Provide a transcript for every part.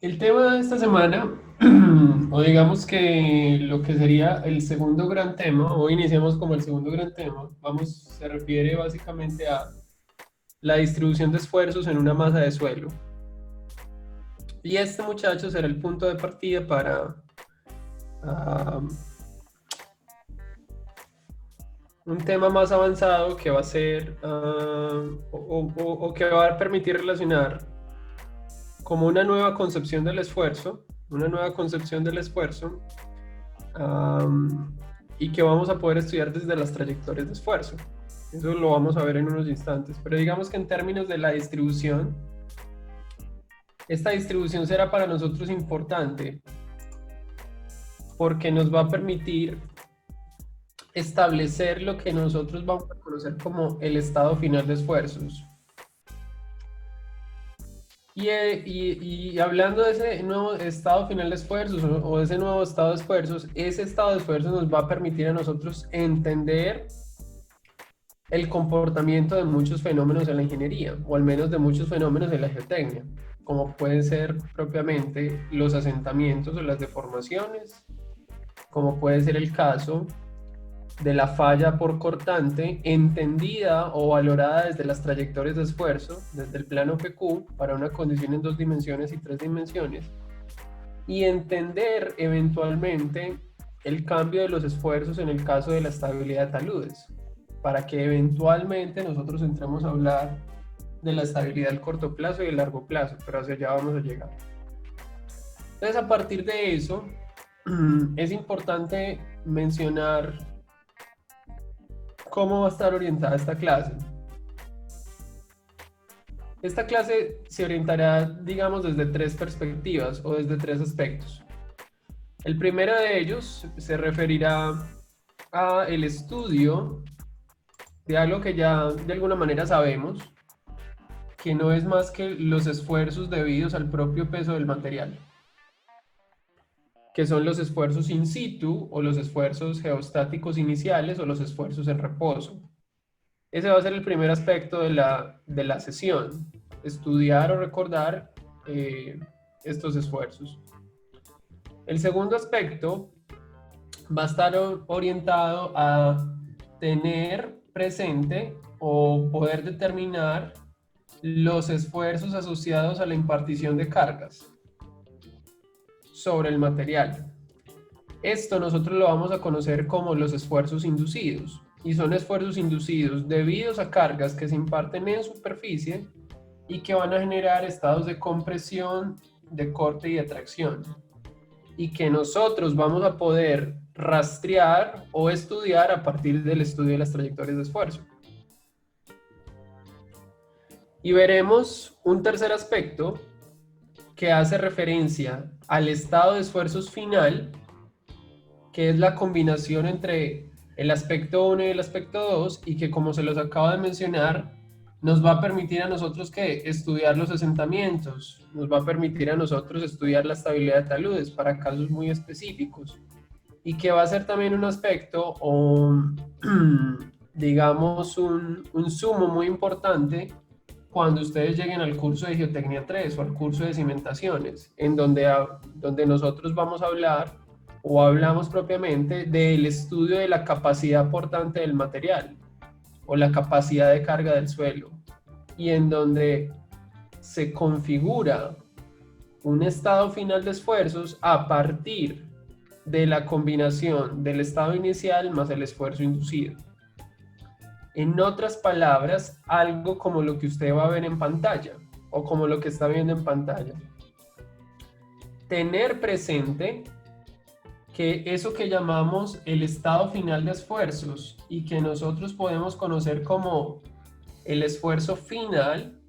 El tema de esta semana, o digamos que lo que sería el segundo gran tema, hoy iniciamos como el segundo gran tema, se refiere básicamente a la distribución de esfuerzos en una masa de suelo. Y este muchacho será el punto de partida para ah, un tema más avanzado que va a ser, o que va a permitir relacionar como una nueva concepción del esfuerzo, am, y que vamos a poder estudiar desde las trayectorias de esfuerzo. Eso lo vamos a ver en unos instantes, pero digamos que en términos de la distribución, esta distribución será para nosotros importante porque nos va a permitir establecer lo que nosotros vamos a conocer como el estado final de esfuerzos. Y hablando de ese nuevo estado final de esfuerzos o de ese nuevo estado de esfuerzos, ese estado de esfuerzos nos va a permitir a nosotros entender el comportamiento de muchos fenómenos en la ingeniería, o al menos de muchos fenómenos en la geotecnia, como pueden ser propiamente los asentamientos o las deformaciones, como puede ser el caso de la falla por cortante entendida o valorada desde las trayectorias de esfuerzo, desde el plano PQ, para una condición en 2 dimensiones y 3 dimensiones, y entender eventualmente el cambio de los esfuerzos en el caso de la estabilidad de taludes, para que eventualmente nosotros entremos a hablar de la estabilidad del corto plazo y el largo plazo, pero hacia allá vamos a llegar. Entonces, a partir de eso, es importante mencionar cómo va a estar orientada esta clase. Esta clase se orientará, digamos, desde 3 perspectivas o desde 3 aspectos. El primero de ellos se referirá a el estudio de algo que ya de alguna manera sabemos, que no es más que los esfuerzos debidos al propio peso del material, que son los esfuerzos in situ o los esfuerzos geostáticos iniciales o los esfuerzos en reposo. Ese va a ser el primer aspecto de la sesión, estudiar o recordar estos esfuerzos. El segundo aspecto va a estar orientado a tener presente o poder determinar los esfuerzos asociados a la impartición de cargas sobre el material. Esto nosotros lo vamos a conocer como los esfuerzos inducidos, y son esfuerzos inducidos debidos a cargas que se imparten en superficie y que van a generar estados de compresión, de corte y de tracción, y que nosotros vamos a poder rastrear o estudiar a partir del estudio de las trayectorias de esfuerzo. Y veremos un tercer aspecto que hace referencia al estado de esfuerzos final, que es la combinación entre el aspecto 1 y el aspecto 2, y que, como se los acabo de mencionar, nos va a permitir a nosotros que estudiar los asentamientos, nos va a permitir a nosotros estudiar la estabilidad de taludes para casos muy específicos, y que va a ser también un aspecto o digamos un sumo muy importante cuando ustedes lleguen al curso de Geotecnia 3 o al curso de cimentaciones, en donde nosotros vamos a hablar o hablamos propiamente del estudio de la capacidad portante del material o la capacidad de carga del suelo, y en donde se configura un estado final de esfuerzos a partir de la combinación del estado inicial más el esfuerzo inducido. En otras palabras, algo como lo que usted va a ver en pantalla o como lo que está viendo en pantalla. Tener presente que eso que llamamos el estado final de esfuerzos y que nosotros podemos conocer como el esfuerzo final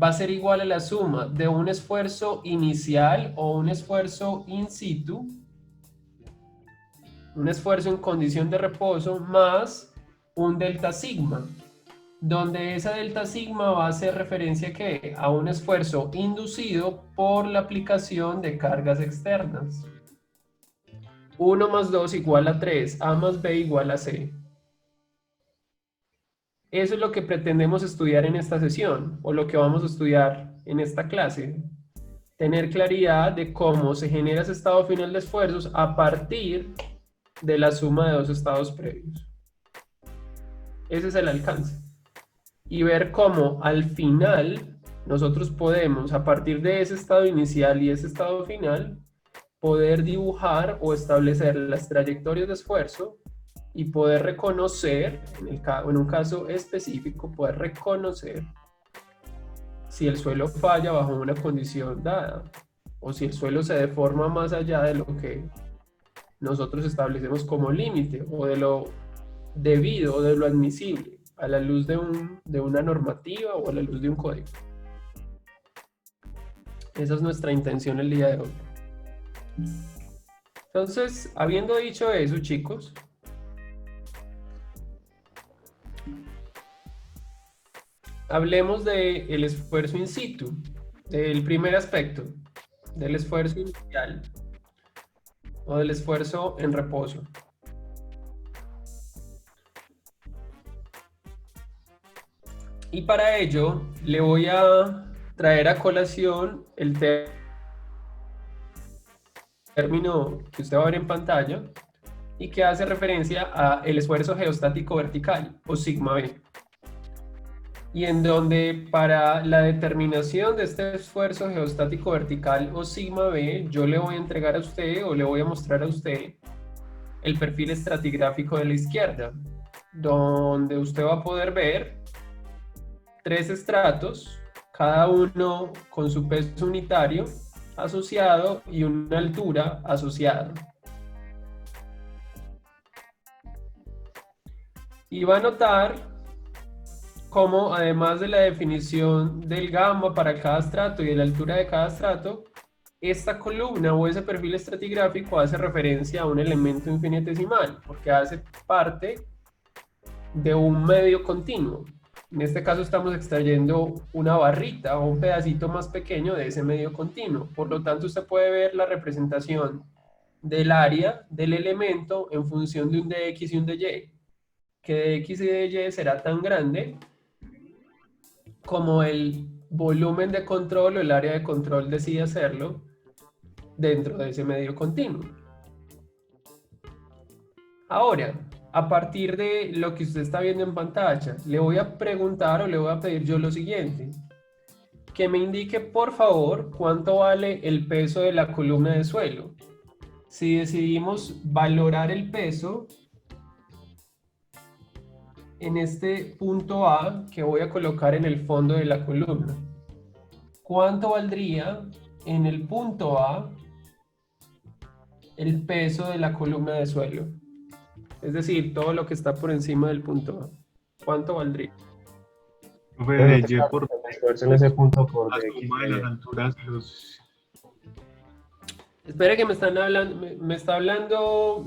va a ser igual a la suma de un esfuerzo inicial o un esfuerzo in situ, un esfuerzo en condición de reposo, más un delta sigma, donde esa delta sigma va a hacer referencia ¿qué? A un esfuerzo inducido por la aplicación de cargas externas. 1 más 2 igual a 3, A más B igual a C. Eso es lo que pretendemos estudiar en esta sesión, o lo que vamos a estudiar en esta clase. tener claridad de cómo se genera ese estado final de esfuerzos a partir de la suma de dos estados previos. Ese es el alcance. Y ver cómo al final nosotros podemos, a partir de ese estado inicial y ese estado final, poder dibujar o establecer las trayectorias de esfuerzo y poder reconocer, en un caso específico, poder reconocer si el suelo falla bajo una condición dada o si el suelo se deforma más allá de lo que nosotros establecemos como límite o de lo debido o de lo admisible a la luz de una normativa o a la luz de un código. Esa es nuestra intención el día de hoy. Entonces, habiendo dicho eso, chicos, hablemos del esfuerzo in situ, del primer aspecto, del esfuerzo inicial o del esfuerzo en reposo. Y para ello le voy a traer a colación el término que usted va a ver en pantalla y que hace referencia al esfuerzo geostático vertical o sigma B. Y en donde para la determinación de este esfuerzo geostático vertical o sigma B, yo le voy a entregar a usted o le voy a mostrar a usted el perfil estratigráfico de la izquierda, donde usted va a poder ver 3 estratos, cada uno con su peso unitario asociado y una altura asociada. Y va a notar cómo además de la definición del gamma para cada estrato y de la altura de cada estrato, esta columna o ese perfil estratigráfico hace referencia a un elemento infinitesimal, porque hace parte de un medio continuo. En este caso estamos extrayendo una barrita o un pedacito más pequeño de ese medio continuo. Por lo tanto, usted puede ver la representación del área del elemento en función de un dx y un dy, que dx y dy será tan grande como el volumen de control o el área de control decide hacerlo dentro de ese medio continuo. Ahora, a partir de lo que usted está viendo en pantalla, le voy a preguntar o le voy a pedir yo lo siguiente. Que me indique, por favor, cuánto vale el peso de la columna de suelo. Si decidimos valorar el peso en este punto A que voy a colocar en el fondo de la columna, ¿cuánto valdría en el punto A el peso de la columna de suelo? Es decir, todo lo que está por encima del punto A. ¿Cuánto valdría? De Y por el esfuerzo en ese punto por la DX suma de las alturas, Espere que me están hablando, me está hablando,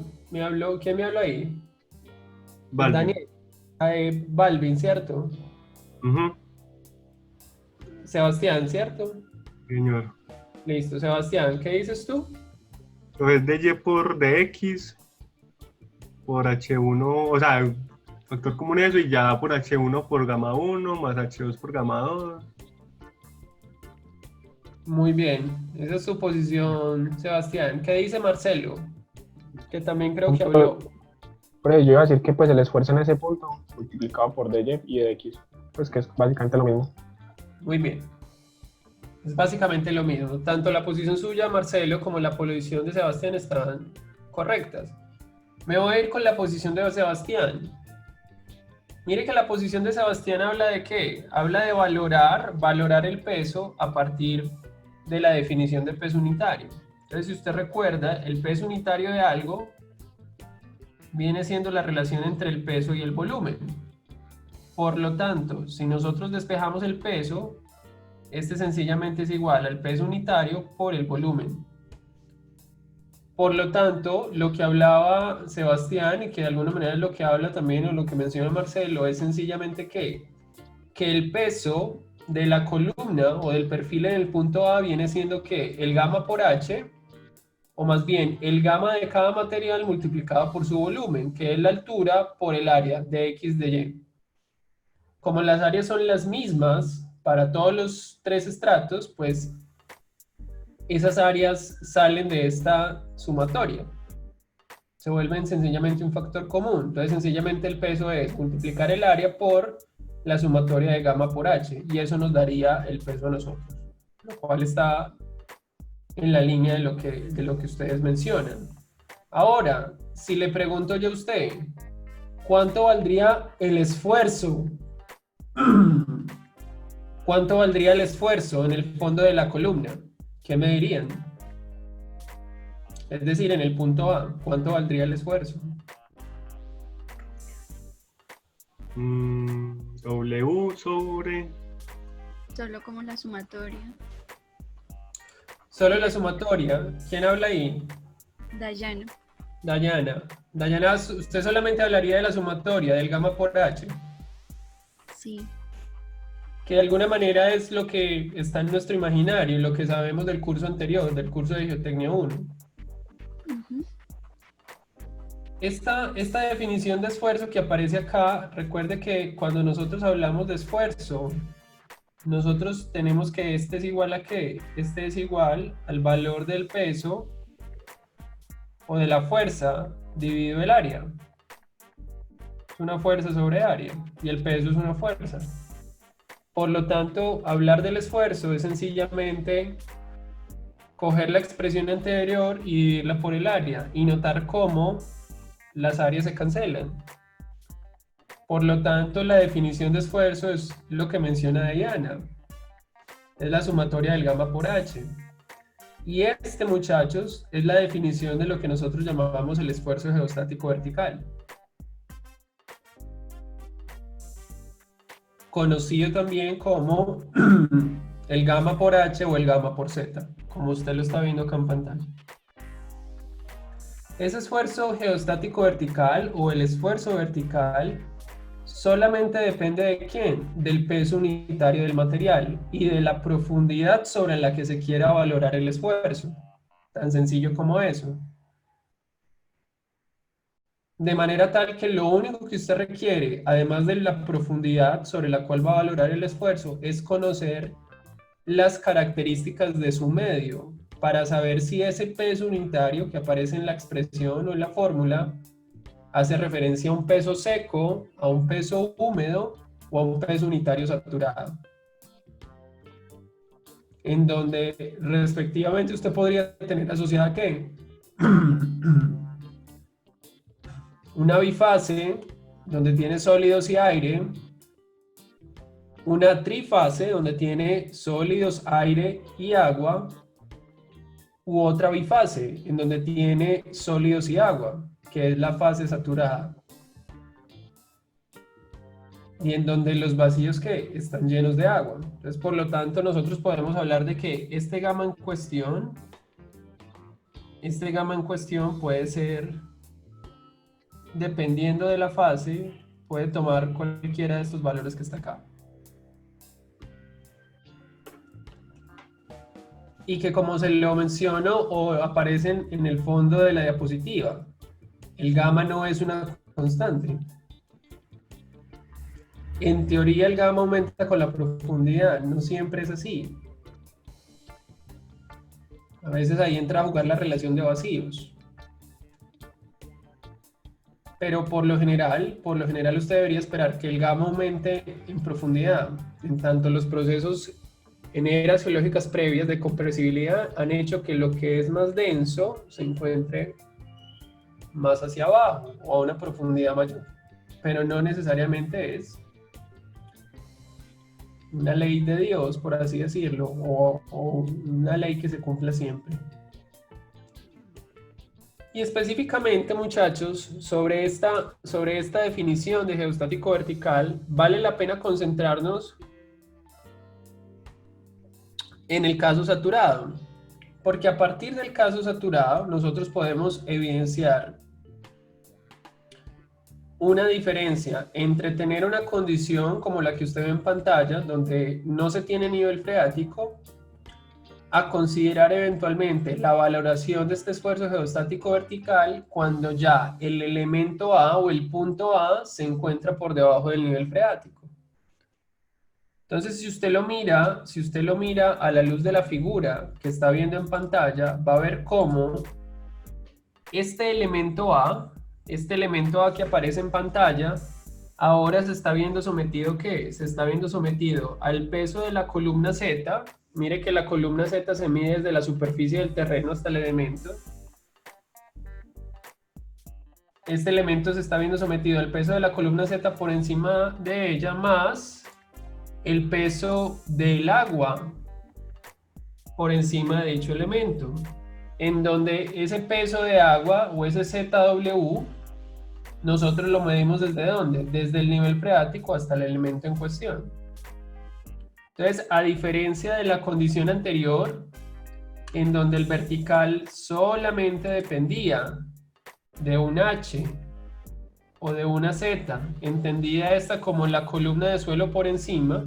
¿quién me habló ahí? Balvin. Daniel. Balvin, ¿cierto? Ujú, Sebastián, ¿cierto? señor. Listo, Sebastián, ¿qué dices tú? Entonces de Y por dx por H1, o sea, factor común es eso y ya por H1 por gamma 1 más H2 por gamma 2. Muy bien, esa es su posición, Sebastián. ¿Qué dice Marcelo? Que también creo que habló. Pero yo iba a decir que pues el esfuerzo en ese punto multiplicado por dy y dx, pues que es básicamente lo mismo. Muy bien. Es básicamente lo mismo. Tanto la posición suya, Marcelo, como la posición de Sebastián están correctas. Me voy a ir con la posición de Sebastián. Mire que la posición de Sebastián habla de qué? Habla de valorar el peso a partir de la definición de peso unitario. Entonces, si usted recuerda, el peso unitario de algo viene siendo la relación entre el peso y el volumen. Por lo tanto, si nosotros despejamos el peso, este sencillamente es igual al peso unitario por el volumen. Por lo tanto, lo que hablaba Sebastián y que de alguna manera es lo que habla también o lo que menciona Marcelo es sencillamente que el peso de la columna o del perfil en el punto A viene siendo que el gamma por H, o más bien el gamma de cada material multiplicado por su volumen, que es la altura por el área de X de Y. Como las áreas son las mismas para todos los 3 estratos, pues esas áreas salen de esta sumatoria. Se vuelven sencillamente un factor común. Entonces, sencillamente el peso es multiplicar el área por la sumatoria de gamma por h, y eso nos daría el peso a nosotros, lo cual está en la línea de lo que ustedes mencionan. Ahora, si le pregunto yo a usted, ¿cuánto valdría el esfuerzo? ¿Cuánto valdría el esfuerzo en el fondo de la columna? ¿Qué me dirían? Es decir, en el punto A, ¿cuánto valdría el esfuerzo? W sobre... Solo como la sumatoria. Solo la sumatoria. ¿Quién habla ahí? Dayana. Dayana. Dayana, usted solamente hablaría de la sumatoria, del gamma por h, Sí. que de alguna manera es lo que está en nuestro imaginario, lo que sabemos del curso anterior, del curso de Geotecnia 1. Ujú. Esta definición de esfuerzo que aparece acá, recuerde que cuando nosotros hablamos de esfuerzo, nosotros tenemos que este es igual a ¿qué? Este es igual al valor del peso o de la fuerza dividido el área. Es una fuerza sobre área y el peso es una fuerza. Por lo tanto, hablar del esfuerzo es sencillamente coger la expresión anterior y dividirla por el área y notar cómo las áreas se cancelan. Por lo tanto, la definición de esfuerzo es lo que menciona Diana. Es la sumatoria del gamma por h. Y este, muchachos, es la definición de lo que nosotros llamamos el esfuerzo geostático vertical, conocido también como el gamma por h o el gamma por z, como usted lo está viendo acá en pantalla. Ese esfuerzo geostático vertical o el esfuerzo vertical solamente depende de ¿quién? Del peso unitario del material y de la profundidad sobre la que se quiera valorar el esfuerzo. Tan sencillo como eso. De manera tal que lo único que usted requiere, además de la profundidad sobre la cual va a valorar el esfuerzo, es conocer las características de su medio para saber si ese peso unitario que aparece en la expresión o en la fórmula hace referencia a un peso seco, a un peso húmedo o a un peso unitario saturado. En donde respectivamente usted podría tener asociada ¿qué? Una bifase donde tiene sólidos y aire, una trifase donde tiene sólidos, aire y agua, u otra bifase en donde tiene sólidos y agua, que es la fase saturada, y en donde los vacíos que están llenos de agua. Entonces, por lo tanto, nosotros podemos hablar de que este gamma en cuestión puede ser, dependiendo de la fase, puede tomar cualquiera de estos valores que está acá. Y que, como se lo menciono o aparecen en el fondo de la diapositiva, el gamma no es una constante. En teoría el gamma aumenta con la profundidad, no siempre es así. A veces ahí entra a jugar la relación de vacíos. Pero por lo general usted debería esperar que el gamma aumente en profundidad. En tanto, los procesos en eras geológicas previas de compresibilidad han hecho que lo que es más denso se encuentre más hacia abajo o a una profundidad mayor. Pero no necesariamente es una ley de Dios, por así decirlo, o una ley que se cumpla siempre. Y específicamente, muchachos, sobre esta definición de geostático vertical, vale la pena concentrarnos en el caso saturado, porque a partir del caso saturado nosotros podemos evidenciar una diferencia entre tener una condición como la que usted ve en pantalla, donde no se tiene nivel freático, a considerar eventualmente la valoración de este esfuerzo geostático vertical cuando ya el elemento A o el punto A se encuentra por debajo del nivel freático. Entonces, si usted lo mira a la luz de la figura que está viendo en pantalla, va a ver cómo este elemento A que aparece en pantalla, ahora se está viendo sometido, ¿qué? Se está viendo sometido al peso de la columna Z. Mire que la columna Z se mide desde la superficie del terreno hasta el elemento. Este elemento se está viendo sometido al peso de la columna Z por encima de ella, más el peso del agua por encima de dicho elemento, en donde ese peso de agua o ese ZW nosotros lo medimos ¿desde dónde? Desde el nivel freático hasta el elemento en cuestión. Entonces, a diferencia de la condición anterior, en donde el vertical solamente dependía de un H o de una Z, entendida esta como la columna de suelo por encima,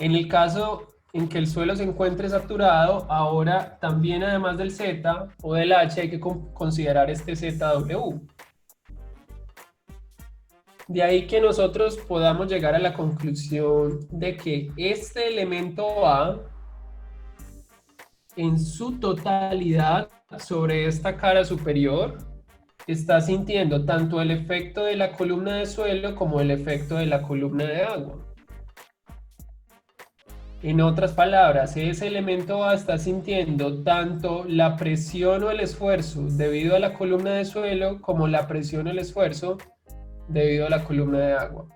en el caso en que el suelo se encuentre saturado, ahora también además del Z o del H hay que considerar este ZW. De ahí que nosotros podamos llegar a la conclusión de que este elemento A en su totalidad sobre esta cara superior está sintiendo tanto el efecto de la columna de suelo como el efecto de la columna de agua. En otras palabras, ese elemento A está sintiendo tanto la presión o el esfuerzo debido a la columna de suelo como la presión o el esfuerzo debido a la columna de agua.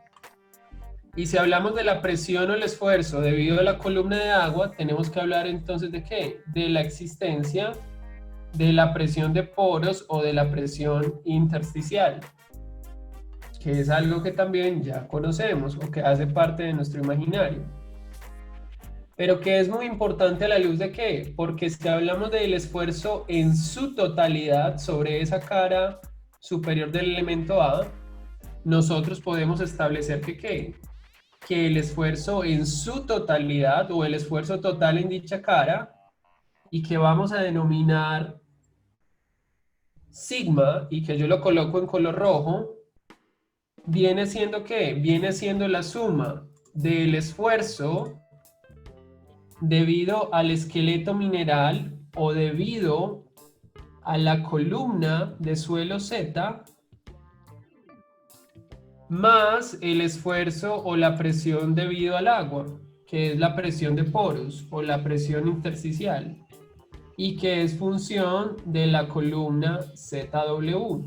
Y si hablamos de la presión o el esfuerzo debido a la columna de agua, tenemos que hablar entonces ¿de qué? De la existencia de la presión de poros o de la presión intersticial, que es algo que también ya conocemos o que hace parte de nuestro imaginario. Pero que es muy importante a la luz de qué, porque si hablamos del esfuerzo en su totalidad sobre esa cara superior del elemento A, nosotros podemos establecer que ¿qué? Que el esfuerzo en su totalidad o el esfuerzo total en dicha cara, y que vamos a denominar sigma, y que yo lo coloco en color rojo, viene siendo ¿qué? Viene siendo la suma del esfuerzo debido al esqueleto mineral o debido a la columna de suelo Z más el esfuerzo o la presión debido al agua, que es la presión de poros o la presión intersticial, y que es función de la columna ZW.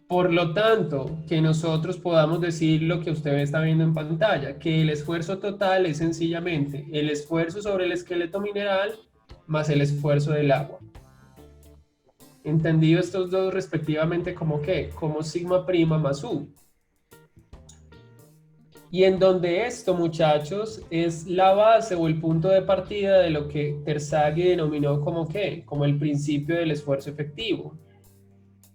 Por lo tanto, que nosotros podamos decir lo que usted está viendo en pantalla, que el esfuerzo total es sencillamente el esfuerzo sobre el esqueleto mineral más el esfuerzo del agua. Entendido estos dos respectivamente como ¿qué? Como sigma prima más U. Y en donde esto, muchachos, es la base o el punto de partida de lo que Terzaghi denominó como ¿qué? Como el principio del esfuerzo efectivo,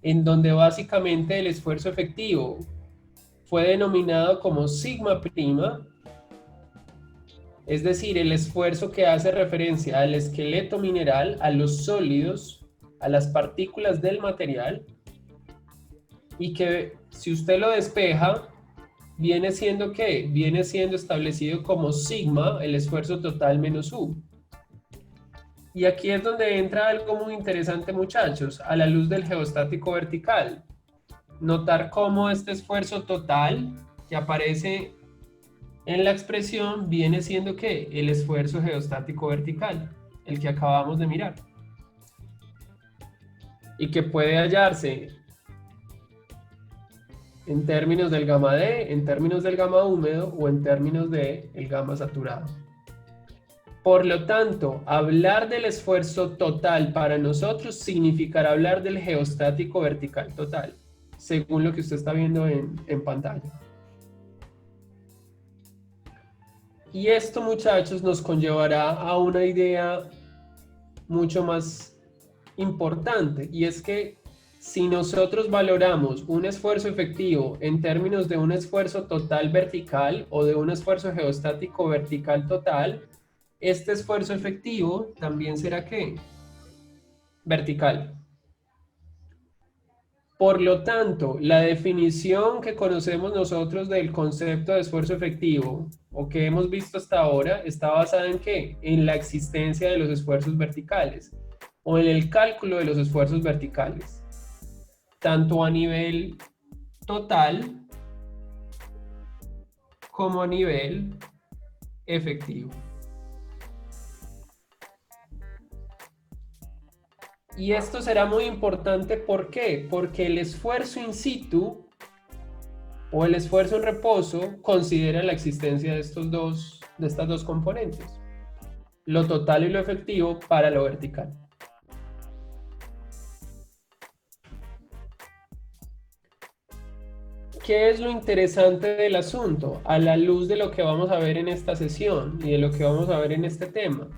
en donde básicamente el esfuerzo efectivo fue denominado como sigma prima, es decir, el esfuerzo que hace referencia al esqueleto mineral, a los sólidos, a las partículas del material, y que si usted lo despeja, viene siendo ¿qué? Viene siendo establecido como sigma, el esfuerzo total menos U. Y aquí es donde entra algo muy interesante, muchachos, a la luz del geostático vertical. Notar cómo este esfuerzo total que aparece en la expresión viene siendo ¿qué? El esfuerzo geostático vertical, el que acabamos de mirar. Y que puede hallarse en términos del gamma D, en términos del gamma húmedo o en términos del gamma saturado. Por lo tanto, hablar del esfuerzo total para nosotros significará hablar del geostático vertical total, según lo que usted está viendo en pantalla. Y esto, muchachos, nos conllevará a una idea mucho más importante, y es que si nosotros valoramos un esfuerzo efectivo en términos de un esfuerzo total vertical o de un esfuerzo geostático vertical total, este esfuerzo efectivo también será ¿qué? Vertical. Por lo tanto, la definición que conocemos nosotros del concepto de esfuerzo efectivo o que hemos visto hasta ahora está basada en ¿qué? En la existencia de los esfuerzos verticales o en el cálculo de los esfuerzos verticales, tanto a nivel total como a nivel efectivo. Y esto será muy importante, ¿por qué? Porque el esfuerzo in situ o el esfuerzo en reposo considera la existencia de estas dos componentes, lo total y lo efectivo para lo vertical. ¿Qué es lo interesante del asunto? A la luz de lo que vamos a ver en esta sesión y de lo que vamos a ver en este tema,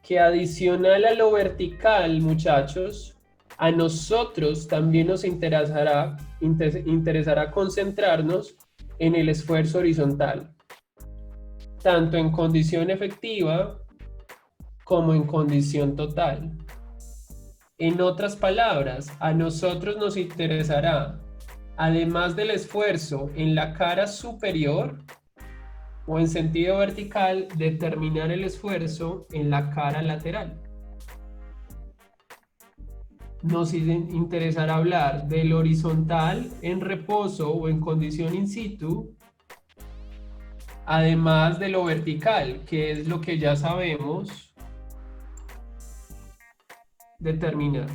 que adicional a lo vertical, muchachos, a nosotros también nos interesará concentrarnos en el esfuerzo horizontal, tanto en condición efectiva como en condición total. En otras palabras, a nosotros nos interesará, además del esfuerzo en la cara superior, o en sentido vertical, determinar el esfuerzo en la cara lateral. Nos interesará hablar del horizontal en reposo o en condición in situ, además de lo vertical, que es lo que ya sabemos determinar.